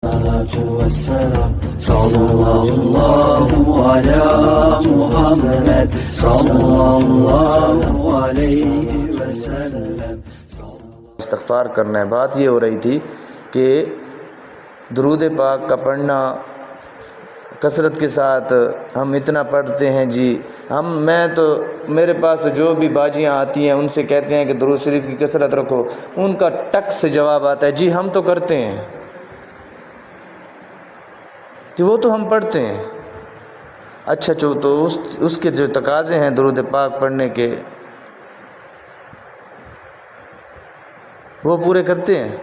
والسلام صلى الله على محمد صلى الله عليه وسلم. استغفار کرنا ہے. بات یہ ہو رہی تھی کہ درود پاک کا پڑھنا کثرت کے ساتھ ہم اتنا پڑھتے ہیں جی. میں تو میرے پاس تو جو بھی باجیاں آتی ہیں ان سے کہتے ہیں کہ درود شریف کی کثرت رکھو، ان کا ٹک سے جواب آتا ہے جی ہم تو کرتے ہیں، کہ وہ تو ہم پڑھتے ہیں. اچھا تو اس کے جو تقاضے ہیں درود پاک پڑھنے کے وہ پورے کرتے ہیں.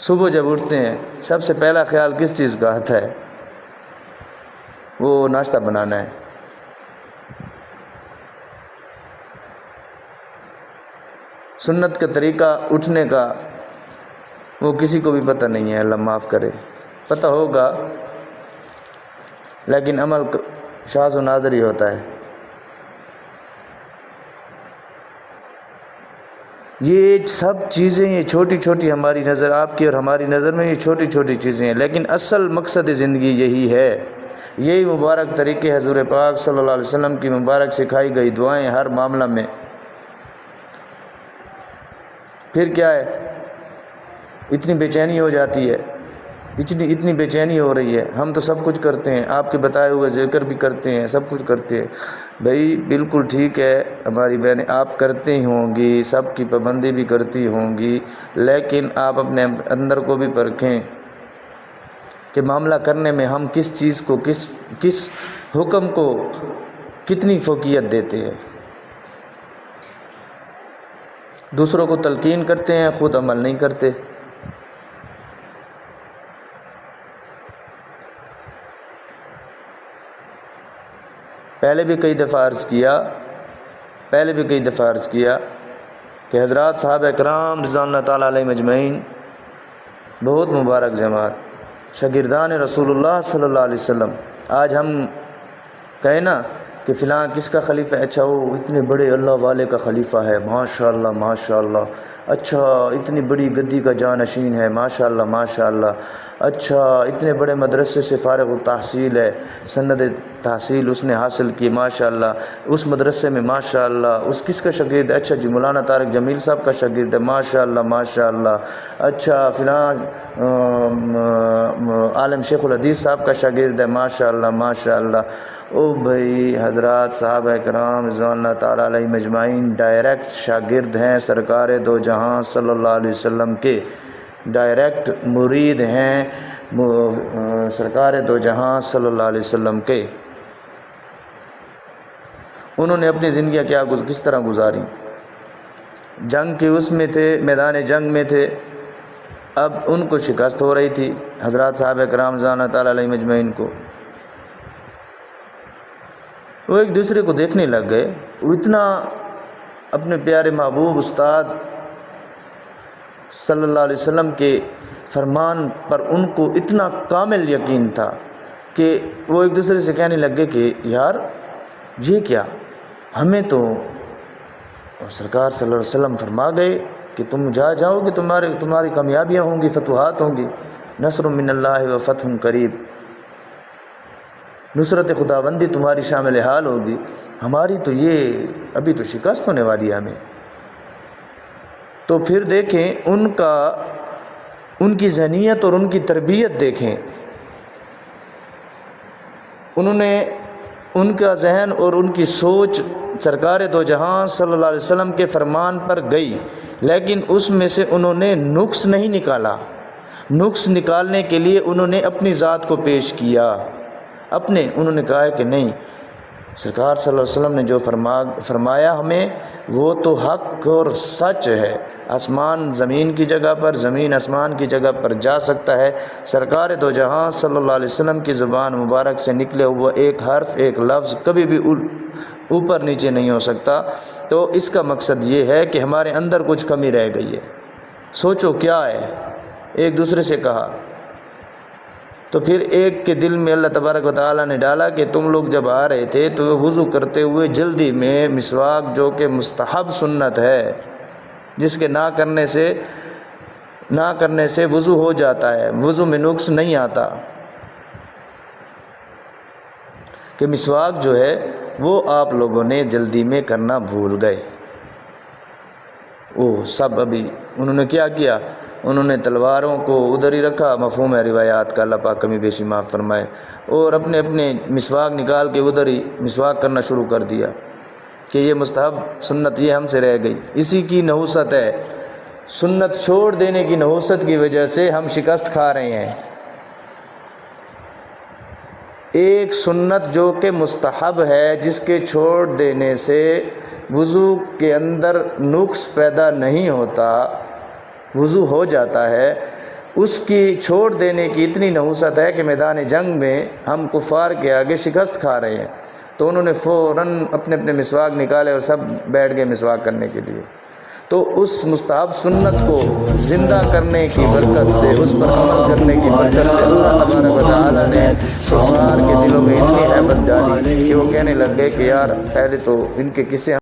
صبح جب اٹھتے ہیں سب سے پہلا خیال کس چیز کا آتا ہے؟ وہ ناشتہ بنانا ہے. سنت کا طریقہ اٹھنے کا وہ کسی کو بھی پتہ نہیں ہے، اللہ معاف کرے. پتہ ہوگا لیکن عمل شاذ و نادر ہی ہوتا ہے. یہ سب چیزیں یہ چھوٹی چھوٹی ہماری نظر، آپ کی اور ہماری نظر میں یہ چھوٹی چھوٹی چیزیں ہیں، لیکن اصل مقصد زندگی یہی ہے. یہی مبارک طریقے حضور پاک صلی اللہ علیہ وسلم کی مبارک سکھائی گئی دعائیں ہر معاملہ میں. پھر کیا ہے؟ اتنی بے چینی ہو جاتی ہے، اتنی بے چینی ہو رہی ہے. ہم تو سب کچھ کرتے ہیں، آپ کے بتائے ہوئے ذکر بھی کرتے ہیں، سب کچھ کرتے ہیں. بھائی بالکل ٹھیک ہے ہماری بہنیں، آپ کرتے ہی ہوں گی، سب کی پابندی بھی کرتی ہوں گی، لیکن آپ اپنے اندر کو بھی پرکھیں کہ معاملہ کرنے میں ہم کس چیز کو، کس حکم کو کتنی فوقیت دیتے ہیں. دوسروں کو تلقین کرتے ہیں، خود عمل نہیں کرتے. پہلے بھی کئی دفعہ عرض کیا کہ حضرات صحابہ کرام رضوان اللہ تعالیٰ علیہم اجمعین بہت مبارک جماعت، شاگردان رسول اللہ صلی اللہ علیہ وسلم. آج ہم کہیں نا کہ فلاں کس کا خلیفہ ہے، اچھا وہ اتنے بڑے اللہ والے کا خلیفہ ہے، ماشاءاللہ ماشاءاللہ. اچھا اتنی بڑی گدی کا جانشین ہے، ماشاءاللہ ماشاءاللہ. اچھا اتنے بڑے مدرسے سے فارغ التحصیل ہے، سند تحصیل اس نے حاصل کی، ماشاءاللہ. اس مدرسے میں ماشاءاللہ اس کس کا شاگرد ہے؟ اچھا جی مولانا طارق جمیل صاحب کا شاگرد ہے، ماشاءاللہ ماشاءاللہ. اچھا فلاں عالم شیخ الحدیث صاحب کا شاگرد ہے، ماشاءاللہ ماشاءاللہ. او بھائی حضرات صحابہ کرام رضوان اللہ تعالیٰ علیہم اجمعین ڈائریکٹ شاگرد ہیں سرکار دو جہاں صلی اللہ علیہ وسلم کے، ڈائریکٹ مرید ہیں سرکار دو جہاں صلی اللہ علیہ وسلم کے. انہوں نے اپنی زندگیاں کس طرح گزاری؟ جنگ کے اس میں تھے، میدان جنگ میں تھے. اب ان کو شکست ہو رہی تھی حضرات صحابہ کرام رضوان اللہ تعالیٰ علیہم اجمعین کو. وہ ایک دوسرے کو دیکھنے لگ گئے. وہ اتنا اپنے پیارے محبوب استاد صلی اللہ علیہ وسلم کے فرمان پر ان کو اتنا کامل یقین تھا کہ وہ ایک دوسرے سے کہنے لگ گئے کہ یار یہ کیا، ہمیں تو سرکار صلی اللہ علیہ وسلم فرما گئے کہ تم جاؤ گے، تمہاری کامیابیاں ہوں گی، فتوحات ہوں گی، نصر من اللہ و فتح قریب، نصرت خداوندی تمہاری شامل حال ہوگی. ہماری تو یہ ابھی تو شکست ہونے والی ہے ہمیں. تو پھر دیکھیں ان کی ذہنیت اور ان کی تربیت دیکھیں. ان کا ذہن اور ان کی سوچ سرکار دو جہاں صلی اللہ علیہ وسلم کے فرمان پر گئی، لیکن اس میں سے انہوں نے نقص نہیں نکالا. نقص نکالنے کے لیے انہوں نے اپنی ذات کو پیش کیا. انہوں نے کہا کہ نہیں، سرکار صلی اللہ علیہ وسلم نے جو فرمایا ہمیں وہ تو حق اور سچ ہے. آسمان زمین کی جگہ پر، زمین آسمان کی جگہ پر جا سکتا ہے، سرکار دو جہاں صلی اللہ علیہ وسلم کی زبان مبارک سے نکلے ہوا ایک حرف ایک لفظ کبھی بھی اوپر نیچے نہیں ہو سکتا. تو اس کا مقصد یہ ہے کہ ہمارے اندر کچھ کمی رہ گئی ہے. سوچو کیا ہے. ایک دوسرے سے کہا تو پھر ایک کے دل میں اللہ تبارک و تعالیٰ نے ڈالا کہ تم لوگ جب آ رہے تھے تو وضو کرتے ہوئے جلدی میں مسواک جو کہ مستحب سنت ہے، جس کے نہ کرنے سے نہ کرنے سے وضو ہو جاتا ہے، وضو میں نقص نہیں آتا۔ کہ مسواک جو ہے وہ آپ لوگوں نے جلدی میں کرنا بھول گئے۔ وہ سب ابھی انہوں نے کیا کیا، انہوں نے تلواروں کو ادھر ہی رکھا، مفہوم ہے روایات کا، اللہ پاک کمی بیشی معاف فرمائے، اور اپنے اپنے مسواک نکال کے ادھر ہی مسواک کرنا شروع کر دیا کہ یہ مستحب سنت یہ ہم سے رہ گئی۔ اسی کی نحوست ہے، سنت چھوڑ دینے کی نحوست کی وجہ سے ہم شکست کھا رہے ہیں۔ ایک سنت جو کہ مستحب ہے، جس کے چھوڑ دینے سے وضو کے اندر نقص پیدا نہیں ہوتا، وضو ہو جاتا ہے، اس کی چھوڑ دینے کی اتنی نحوست ہے کہ میدان جنگ میں ہم کفار کے آگے شکست کھا رہے ہیں۔ تو انہوں نے فوراً اپنے اپنے مسواک نکالے اور سب بیٹھ گئے مسواک کرنے کے لیے۔ تو اس مستحب سنت کو زندہ کرنے کی برکت سے، اس پر عمل کرنے کی برکت سے اللہ تبارک و تعالیٰ نے کفار کے دلوں میں اتنی ہیبت ڈالی کہ وہ کہنے لگ گئے کہ یار پہلے تو ان کے قصے